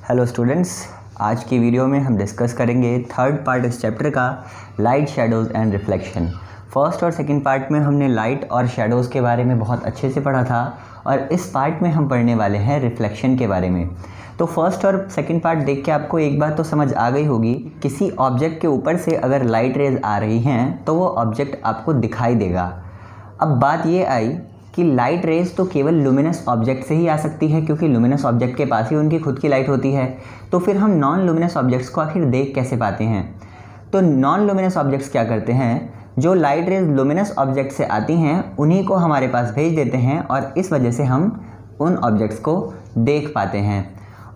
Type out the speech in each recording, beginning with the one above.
Hello students, आज की video में हम डिस्कस करेंगे थर्ड पार्ट इस चैप्टर का, light, shadows and reflection. First और सेकंड पार्ट में हमने लाइट और शैडोज़ के बारे में बहुत अच्छे से पढ़ा था और इस पार्ट में हम पढ़ने वाले हैं रिफ्लेक्शन के बारे में। तो फर्स्ट और सेकंड पार्ट देख के आपको एक बात तो समझ आ गई होगी, किसी ऑब्जेक्ट के ऊपर से अगर लाइट रेज आ रही हैं तो वो ऑब्जेक्ट आपको दिखाई देगा। अब बात ये आई कि लाइट रेज तो केवल लुमिनस ऑब्जेक्ट से ही आ सकती है, क्योंकि लुमिनस ऑब्जेक्ट के पास ही उनकी खुद की लाइट होती है। तो फिर हम नॉन लुमिनस ऑब्जेक्ट्स को आखिर देख कैसे पाते हैं? तो नॉन लुमिनस ऑब्जेक्ट्स क्या करते हैं, जो लाइट रेज लुमिनस ऑब्जेक्ट से आती हैं उन्हीं को हमारे पास भेज देते हैं और इस वजह से हम उन ऑब्जेक्ट्स को देख पाते हैं।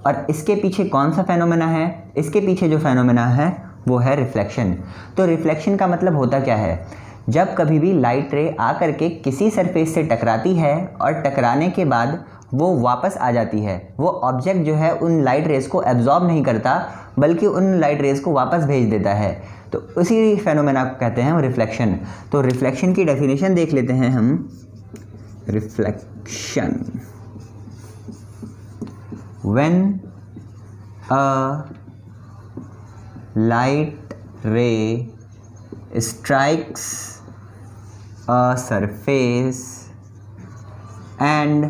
और इसके पीछे कौन सा फेनोमेना है? इसके पीछे जो फेनोमेना है वो है रिफ्लेक्शन। तो रिफ्लेक्शन का मतलब होता क्या है? जब कभी भी लाइट रे आकर के किसी सरफेस से टकराती है और टकराने के बाद वो वापस आ जाती है, वो ऑब्जेक्ट जो है उन लाइट रेज को एब्जॉर्ब नहीं करता बल्कि उन लाइट रेज को वापस भेज देता है। तो उसी फेनोमेना को कहते हैं रिफ्लेक्शन। तो रिफ्लेक्शन की डेफिनेशन देख लेते हैं हम। रिफ्लेक्शन, व्हेन अ लाइट रे strikes a surface and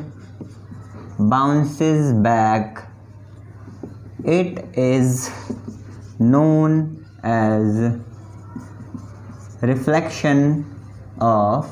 bounces back, it is known as reflection of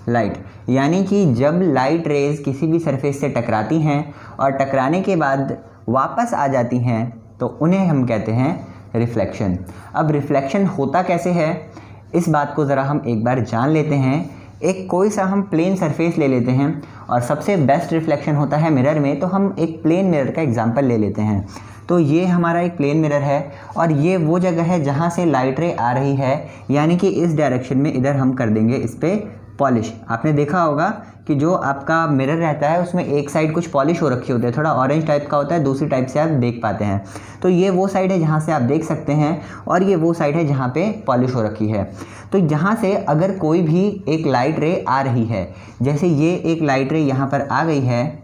light। यानी कि जब लाइट रेज किसी भी सरफेस से टकराती हैं और टकराने के बाद वापस आ जाती हैं तो उन्हें हम कहते हैं रिफ्लेक्शन। अब रिफ्लेक्शन होता कैसे है, इस बात को ज़रा हम एक बार जान लेते हैं। एक कोई सा हम प्लेन सरफेस ले लेते हैं और सबसे बेस्ट रिफ्लेक्शन होता है मिरर में, तो हम एक प्लेन मिरर का एग्जांपल ले लेते हैं। तो ये हमारा एक प्लेन मिरर है और ये वो जगह है जहाँ से लाइट रे आ रही है, यानी कि इस डायरेक्शन में इधर हम कर देंगे इस पर पॉलिश। आपने देखा होगा कि जो आपका मिरर रहता है उसमें एक साइड कुछ पॉलिश हो रखी होती है, थोड़ा ऑरेंज टाइप का होता है, दूसरी टाइप से आप देख पाते हैं। तो ये वो साइड है जहाँ से आप देख सकते हैं और ये वो साइड है जहाँ पे पॉलिश हो रखी है। तो यहाँ से अगर कोई भी एक लाइट रे आ रही है, जैसे ये एक लाइट रे यहाँ पर आ गई है,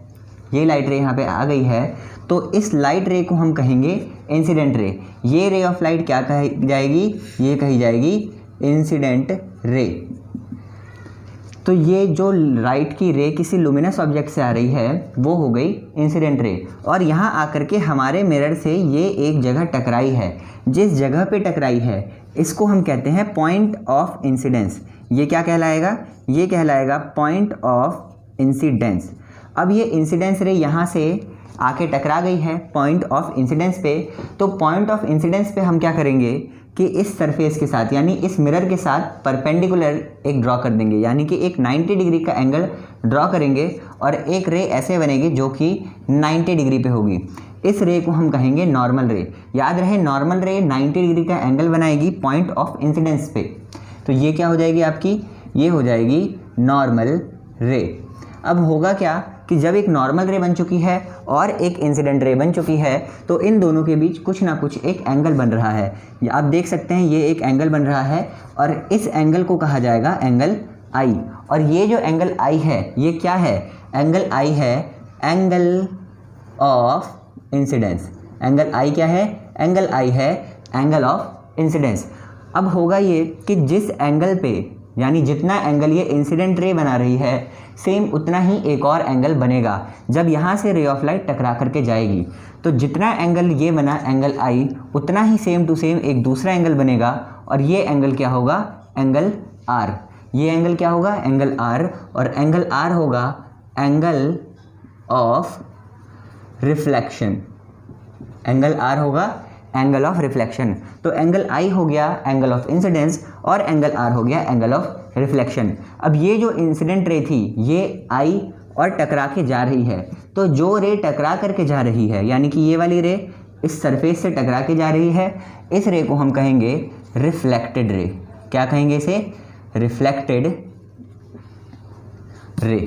ये लाइट रे यहाँ पे आ गई है, तो इस लाइट रे को हम कहेंगे इंसिडेंट रे। ये रे ऑफ लाइट क्या कही जाएगी? ये कही जाएगी इंसिडेंट रे। तो ये जो लाइट की रे किसी लुमिनस ऑब्जेक्ट से आ रही है वो हो गई इंसिडेंट रे, और यहाँ आकर के हमारे मिरर से ये एक जगह टकराई है। जिस जगह पे टकराई है इसको हम कहते हैं पॉइंट ऑफ इंसिडेंस। ये क्या कहलाएगा? ये कहलाएगा पॉइंट ऑफ इंसिडेंस। अब ये इंसिडेंस रे यहाँ से आके टकरा गई है पॉइंट ऑफ इंसिडेंस पे, तो पॉइंट ऑफ इंसिडेंस पे हम क्या करेंगे कि इस सरफेस के साथ यानी इस मिरर के साथ परपेंडिकुलर एक ड्रॉ कर देंगे, यानी कि एक 90 डिग्री का एंगल ड्रॉ करेंगे और एक रे ऐसे बनेगी जो कि 90 डिग्री पे होगी। इस रे को हम कहेंगे नॉर्मल रे। याद रहे, नॉर्मल रे 90 डिग्री का एंगल बनाएगी पॉइंट ऑफ इंसिडेंस पे। तो ये क्या हो जाएगी आपकी? ये हो जाएगी नॉर्मल रे। अब होगा क्या कि जब एक नॉर्मल रे बन चुकी है और एक इंसिडेंट रे बन चुकी है तो इन दोनों के बीच कुछ ना कुछ एक एंगल बन रहा है। आप देख सकते हैं ये एक एंगल बन रहा है और इस एंगल को कहा जाएगा एंगल आई। और ये जो एंगल आई है ये क्या है? एंगल आई है एंगल ऑफ इंसिडेंस। एंगल आई क्या है? एंगल आई है एंगल ऑफ इंसिडेंस। अब होगा ये कि जिस एंगल पे, यानी जितना एंगल ये इंसिडेंट रे बना रही है, सेम उतना ही एक और एंगल बनेगा जब यहाँ से रे ऑफ लाइट टकरा करके जाएगी। तो जितना एंगल ये बना एंगल आई, उतना ही सेम टू सेम एक दूसरा एंगल बनेगा और ये एंगल क्या होगा? Angle are. ये एंगल क्या होगा? Angle R. और एंगल आर होगा angle of reflection. Angle R होगा एंगल ऑफ रिफ्लेक्शन। तो एंगल आई हो गया एंगल ऑफ इंसिडेंस और एंगल आर हो गया एंगल ऑफ रिफ्लेक्शन। अब ये जो इंसिडेंट रे थी ये आई और टकरा के जा रही है, तो जो रे टकरा करके जा रही है यानी कि ये वाली रे इस सरफेस से टकरा के जा रही है, इस रे को हम कहेंगे रिफ्लेक्टेड रे। क्या कहेंगे इसे? Reflected ray.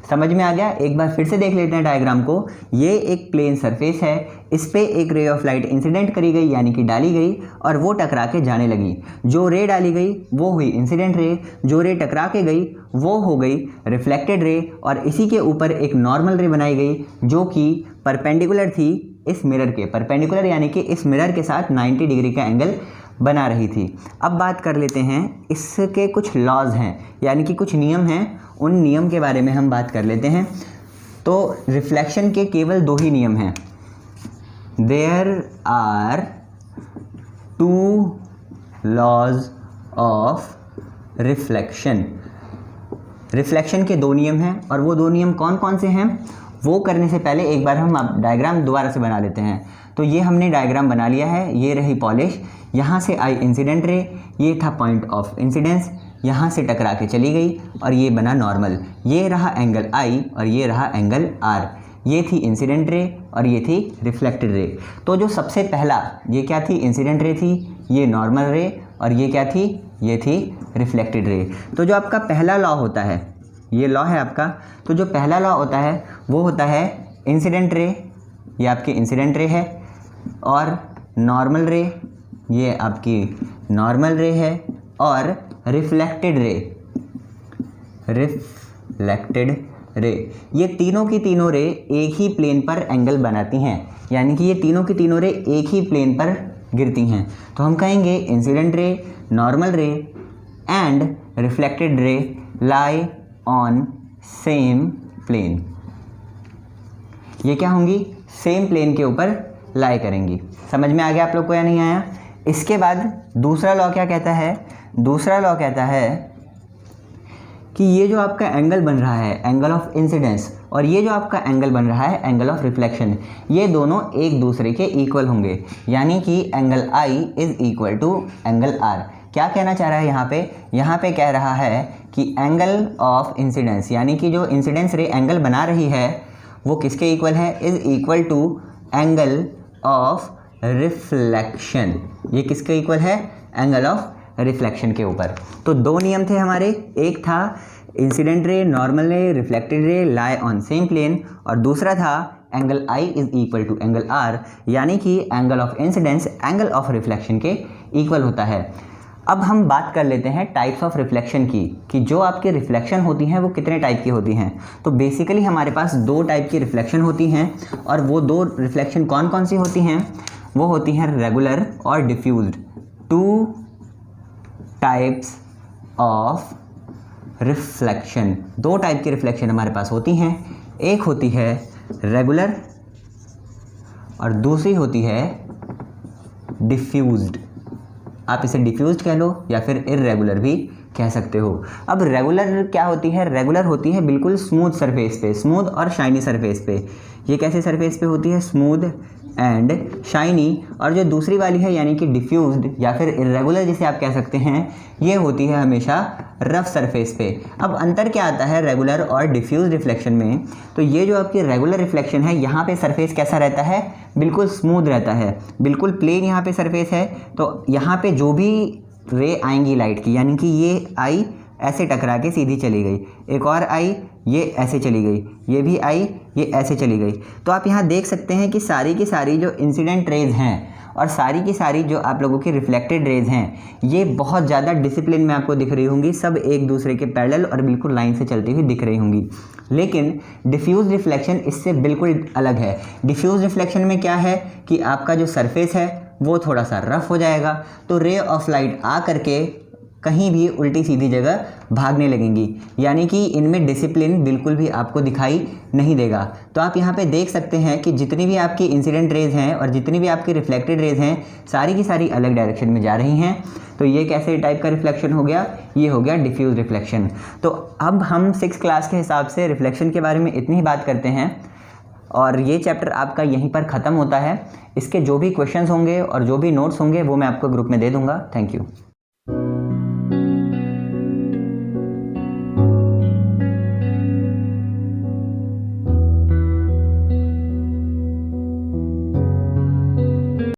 समझ में आ गया? एक बार फिर से देख लेते हैं डायग्राम को। ये एक प्लेन सरफेस है, इस पे एक रे ऑफ लाइट इंसिडेंट करी गई यानी कि डाली गई और वो टकरा के जाने लगी। जो रे डाली गई वो हुई इंसिडेंट रे, जो रे टकरा के गई वो हो गई रिफ्लेक्टेड रे, और इसी के ऊपर एक नॉर्मल रे बनाई गई जो कि परपेंडिकुलर थी इस मिरर के, परपेंडिकुलर यानी कि इस मिरर के साथ 90 डिग्री का एंगल बना रही थी। अब बात कर लेते हैं, इसके कुछ लॉज हैं यानी कि कुछ नियम हैं, उन नियम के बारे में हम बात कर लेते हैं। तो रिफ्लेक्शन के केवल 2 ही नियम हैं। There are 2 laws of reflection. Reflection के 2 नियम हैं, और वो 2 नियम कौन कौन से हैं वो करने से पहले एक बार हम डायग्राम दोबारा से बना लेते हैं। तो ये हमने डायग्राम बना लिया है, ये रही पॉलिश, यहाँ से आई इंसिडेंट रे, ये था पॉइंट ऑफ इंसिडेंस, यहाँ से टकरा के चली गई और ये बना नॉर्मल, ये रहा एंगल आई और ये रहा एंगल आर। ये थी इंसिडेंट रे और ये थी रिफ्लेक्टेड रे। तो जो सबसे पहला, ये क्या थी? इंसिडेंट रे थी, ये नॉर्मल रे, और ये क्या थी? ये थी रिफ्लेक्टेड रे। तो जो आपका पहला लॉ होता है, ये लॉ है आपका, तो जो पहला लॉ होता है वो होता है इंसिडेंट रे, ये आपकी इंसिडेंट रे है, और नॉर्मल रे, ये आपकी नॉर्मल रे है, और रिफ्लेक्टेड रे, रिफ्लेक्टेड रे, ये तीनों की तीनों रे एक ही प्लेन पर एंगल बनाती हैं, यानी कि ये तीनों की तीनों रे एक ही प्लेन पर गिरती हैं। तो हम कहेंगे इंसिडेंट रे, नॉर्मल रे and reflected ray lie on same plane. ये क्या होंगी? सेम प्लेन के ऊपर लाई करेंगी। समझ में आ गया आप लोग को या नहीं आया? इसके बाद दूसरा लॉ क्या कहता है? दूसरा लॉ कहता है कि ये जो आपका एंगल बन रहा है एंगल ऑफ इंसिडेंस, और ये जो आपका एंगल बन रहा है एंगल ऑफ रिफ्लेक्शन, ये दोनों एक दूसरे के इक्वल होंगे, यानी कि angle I is equal to angle R. क्या कहना चाह रहा है यहाँ पे? यहाँ पे कह रहा है कि एंगल ऑफ इंसिडेंस यानी कि जो इंसिडेंस रे एंगल बना रही है वो किसके इक्वल है? Is equal to angle of reflection. ये किसके इक्वल है? एंगल ऑफ रिफ्लेक्शन के ऊपर। तो 2 नियम थे हमारे, एक था इंसिडेंट रे, नॉर्मल रे, reflected ray lie on same plane, और दूसरा था angle I is equal to angle R, यानी कि angle of incidence angle of reflection के इक्वल होता है। अब हम बात कर लेते हैं टाइप्स ऑफ रिफ्लेक्शन की, कि जो आपकी रिफ्लेक्शन होती हैं वो कितने टाइप की होती हैं। तो बेसिकली हमारे पास 2 टाइप की रिफ्लेक्शन होती हैं, और वो 2 रिफ्लेक्शन कौन कौन सी होती हैं? वो होती हैं रेगुलर और diffused. 2 types of reflection, 2 type की रिफ्लेक्शन हमारे पास होती हैं। एक होती है रेगुलर और दूसरी होती है डिफ्यूज्ड। आप इसे डिफ्यूज्ड कह लो या फिर इर्रेगुलर भी कह सकते हो। अब रेगुलर क्या होती है? रेगुलर होती है बिल्कुल स्मूथ सरफेस पे, स्मूथ और शाइनी सरफेस पे। ये कैसे सरफेस पे होती है? Smooth and shiny. और जो दूसरी वाली है यानी कि डिफ्यूज्ड या फिर इर्रेगुलर जिसे आप कह सकते हैं, ये होती है हमेशा रफ सरफेस पे। अब अंतर क्या आता है रेगुलर और डिफ्यूज रिफ्लेक्शन में? तो ये जो आपकी रेगुलर रिफ्लेक्शन है, यहाँ पे सरफेस कैसा रहता है? बिल्कुल स्मूथ रहता है, बिल्कुल प्लेन यहाँ पे सरफेस है। तो यहाँ पे जो भी रे आएंगी लाइट की, यानी कि ये आई ऐसे टकरा के सीधी चली गई, एक और आई ये ऐसे चली गई, ये भी आई ये ऐसे चली गई। तो आप यहाँ देख सकते हैं कि सारी की सारी जो इंसिडेंट रेज हैं और सारी की सारी जो आप लोगों की रिफ्लेक्टेड रेज हैं, ये बहुत ज़्यादा डिसिप्लिन में आपको दिख रही होंगी, सब एक दूसरे के पैरेलल और बिल्कुल लाइन से चलती हुई दिख रही होंगी। लेकिन डिफ्यूज रिफ्लेक्शन इससे बिल्कुल अलग है। डिफ्यूज रिफ्लेक्शन में क्या है कि आपका जो सरफेस है वो थोड़ा सा रफ हो जाएगा, तो रे ऑफ लाइट आ करके कहीं भी उल्टी सीधी जगह भागने लगेंगी, यानी कि इनमें डिसिप्लिन बिल्कुल भी आपको दिखाई नहीं देगा। तो आप यहाँ पे देख सकते हैं कि जितनी भी आपकी इंसिडेंट रेज हैं और जितनी भी आपकी रिफ्लेक्टेड रेज हैं, सारी की सारी अलग डायरेक्शन में जा रही हैं। तो ये कैसे टाइप का रिफ्लेक्शन हो गया? ये हो गया डिफ्यूज रिफ्लेक्शन। तो अब हम 6th क्लास के हिसाब से रिफ्लेक्शन के बारे में इतनी ही बात करते हैं और ये चैप्टर आपका यहीं पर ख़त्म होता है। इसके जो भी क्वेश्चंस होंगे और जो भी नोट्स होंगे वो मैं आपको ग्रुप में दे दूँगा। Thank you.